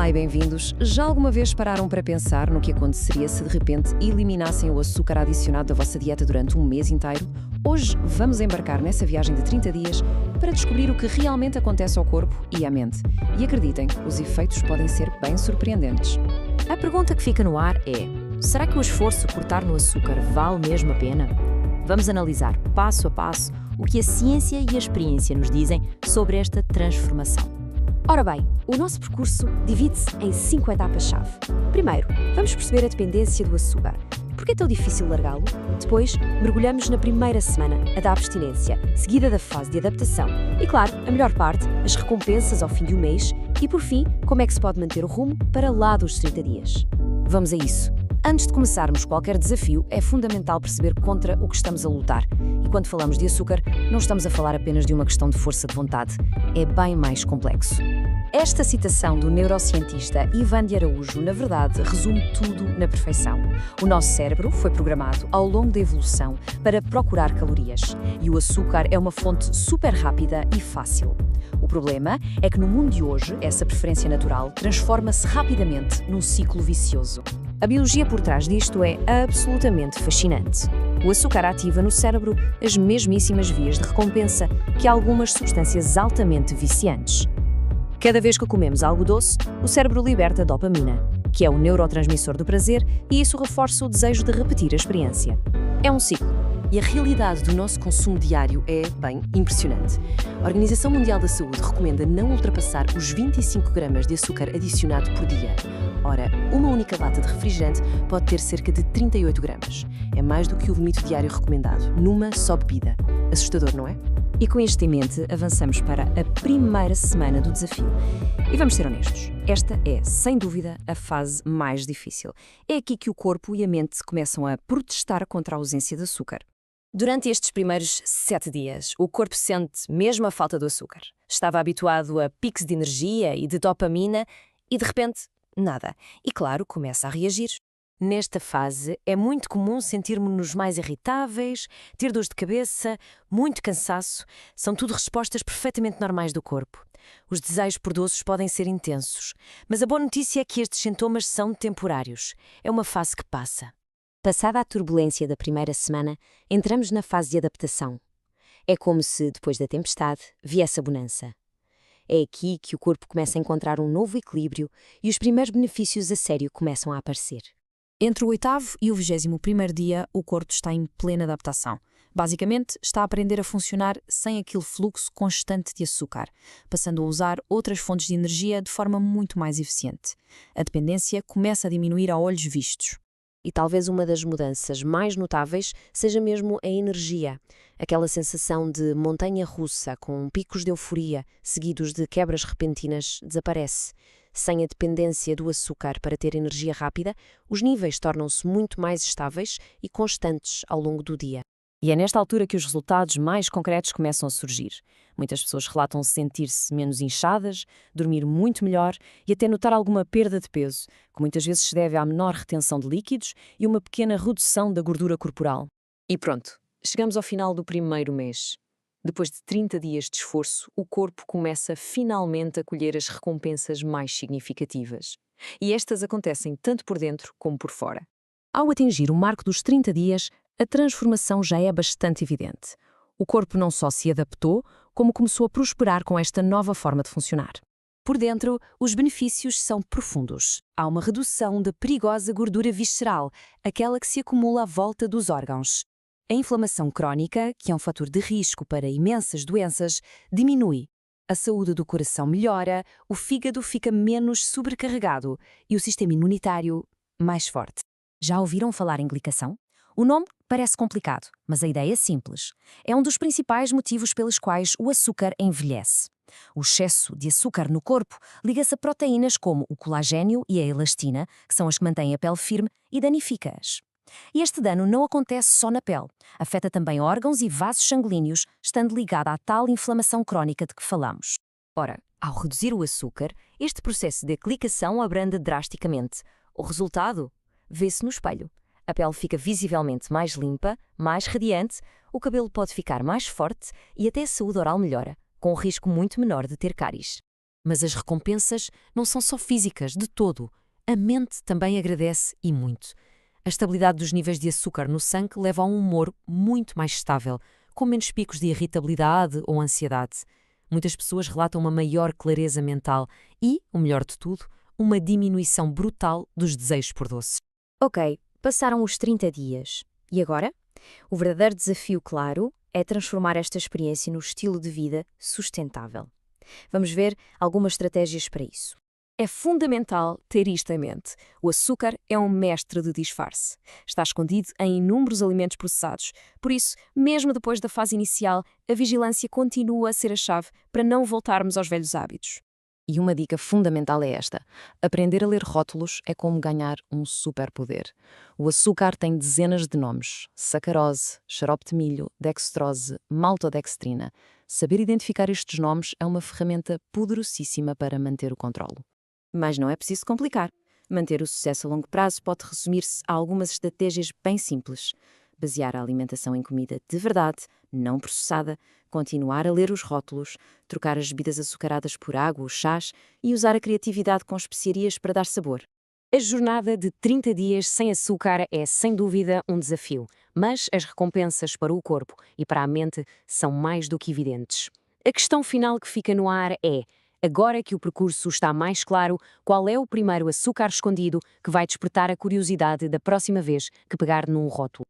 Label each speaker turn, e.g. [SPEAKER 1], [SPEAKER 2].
[SPEAKER 1] Olá e bem-vindos. Já alguma vez pararam para pensar no que aconteceria se de repente eliminassem o açúcar adicionado da vossa dieta durante um mês inteiro? Hoje vamos embarcar nessa viagem de 30 dias para descobrir o que realmente acontece ao corpo e à mente. E acreditem, os efeitos podem ser bem surpreendentes.
[SPEAKER 2] A pergunta que fica no ar é: será que o esforço cortar no açúcar vale mesmo a pena? Vamos analisar, passo a passo, o que a ciência e a experiência nos dizem sobre esta transformação. Ora bem, o nosso percurso divide-se em 5 etapas-chave. Primeiro, vamos perceber a dependência do açúcar. Por que é tão difícil largá-lo? Depois, mergulhamos na primeira semana, a da abstinência, seguida da fase de adaptação. E claro, a melhor parte, as recompensas ao fim de um mês. E por fim, como é que se pode manter o rumo para lá dos 30 dias. Vamos a isso. Antes de começarmos qualquer desafio, é fundamental perceber contra o que estamos a lutar. E quando falamos de açúcar, não estamos a falar apenas de uma questão de força de vontade. É bem mais complexo. Esta citação do neurocientista Ivan de Araújo, na verdade, resume tudo na perfeição. O nosso cérebro foi programado ao longo da evolução para procurar calorias. E o açúcar é uma fonte super rápida e fácil. O problema é que no mundo de hoje, essa preferência natural transforma-se rapidamente num ciclo vicioso. A biologia por trás disto é absolutamente fascinante. O açúcar ativa no cérebro as mesmíssimas vias de recompensa que algumas substâncias altamente viciantes. Cada vez que comemos algo doce, o cérebro liberta dopamina, que é o neurotransmissor do prazer, e isso reforça o desejo de repetir a experiência. É um ciclo.
[SPEAKER 1] E a realidade do nosso consumo diário é, bem, impressionante. A Organização Mundial da Saúde recomenda não ultrapassar os 25 gramas de açúcar adicionado por dia. Ora, uma única lata de refrigerante pode ter cerca de 38 gramas. É mais do que o limite diário recomendado, numa só bebida. Assustador, não é?
[SPEAKER 2] E com isto em mente, avançamos para a primeira semana do desafio. E vamos ser honestos, esta é, sem dúvida, a fase mais difícil. É aqui que o corpo e a mente começam a protestar contra a ausência de açúcar. Durante estes primeiros 7 dias, o corpo sente mesmo a falta do açúcar. Estava habituado a picos de energia e de dopamina e, de repente, nada. E, claro, começa a reagir. Nesta fase, é muito comum sentirmos-nos mais irritáveis, ter dores de cabeça, muito cansaço. São tudo respostas perfeitamente normais do corpo. Os desejos por doces podem ser intensos, mas a boa notícia é que estes sintomas são temporários. É uma fase que passa. Passada a turbulência da primeira semana, entramos na fase de adaptação. É como se, depois da tempestade, viesse a bonança. É aqui que o corpo começa a encontrar um novo equilíbrio e os primeiros benefícios a sério começam a aparecer.
[SPEAKER 3] Entre o 8º e o 21º dia, o corpo está em plena adaptação. Basicamente, está a aprender a funcionar sem aquele fluxo constante de açúcar, passando a usar outras fontes de energia de forma muito mais eficiente. A dependência começa a diminuir a olhos vistos.
[SPEAKER 2] E talvez uma das mudanças mais notáveis seja mesmo a energia. Aquela sensação de montanha-russa com picos de euforia seguidos de quebras repentinas desaparece. Sem a dependência do açúcar para ter energia rápida, os níveis tornam-se muito mais estáveis e constantes ao longo do dia.
[SPEAKER 1] E é nesta altura que os resultados mais concretos começam a surgir. Muitas pessoas relatam sentir-se menos inchadas, dormir muito melhor e até notar alguma perda de peso, que muitas vezes se deve à menor retenção de líquidos e uma pequena redução da gordura corporal. E pronto, chegamos ao final do primeiro mês. Depois de 30 dias de esforço, o corpo começa finalmente a colher as recompensas mais significativas. E estas acontecem tanto por dentro como por fora. Ao atingir o marco dos 30 dias, a transformação já é bastante evidente. O corpo não só se adaptou, como começou a prosperar com esta nova forma de funcionar. Por dentro, os benefícios são profundos. Há uma redução da perigosa gordura visceral, aquela que se acumula à volta dos órgãos. A inflamação crónica, que é um fator de risco para imensas doenças, diminui. A saúde do coração melhora, o fígado fica menos sobrecarregado e o sistema imunitário mais forte. Já ouviram falar em glicação? O nome parece complicado, mas a ideia é simples. É um dos principais motivos pelos quais o açúcar envelhece. O excesso de açúcar no corpo liga-se a proteínas como o colagênio e a elastina, que são as que mantêm a pele firme, e danifica-as. E este dano não acontece só na pele. Afeta também órgãos e vasos sanguíneos, estando ligado à tal inflamação crónica de que falamos. Ora, ao reduzir o açúcar, este processo de glicação abranda drasticamente. O resultado? Vê-se no espelho. A pele fica visivelmente mais limpa, mais radiante, o cabelo pode ficar mais forte e até a saúde oral melhora, com um risco muito menor de ter cáries.
[SPEAKER 2] Mas as recompensas não são só físicas, de todo. A mente também agradece e muito. A estabilidade dos níveis de açúcar no sangue leva a um humor muito mais estável, com menos picos de irritabilidade ou ansiedade. Muitas pessoas relatam uma maior clareza mental e, o melhor de tudo, uma diminuição brutal dos desejos por doces.
[SPEAKER 3] Ok, passaram os 30 dias. E agora? O verdadeiro desafio, claro, é transformar esta experiência no estilo de vida sustentável. Vamos ver algumas estratégias para isso.
[SPEAKER 1] É fundamental ter isto em mente. O açúcar é um mestre de disfarce. Está escondido em inúmeros alimentos processados. Por isso, mesmo depois da fase inicial, a vigilância continua a ser a chave para não voltarmos aos velhos hábitos. E uma dica fundamental é esta: aprender a ler rótulos é como ganhar um superpoder. O açúcar tem dezenas de nomes: sacarose, xarope de milho, dextrose, maltodextrina. Saber identificar estes nomes é uma ferramenta poderosíssima para manter o controlo. Mas não é preciso complicar. Manter o sucesso a longo prazo pode resumir-se a algumas estratégias bem simples. Basear a alimentação em comida de verdade, não processada, continuar a ler os rótulos, trocar as bebidas açucaradas por água ou chás e usar a criatividade com especiarias para dar sabor. A jornada de 30 dias sem açúcar é, sem dúvida, um desafio, mas as recompensas para o corpo e para a mente são mais do que evidentes. A questão final que fica no ar é: agora que o percurso está mais claro, qual é o primeiro açúcar escondido que vai despertar a curiosidade da próxima vez que pegar num rótulo?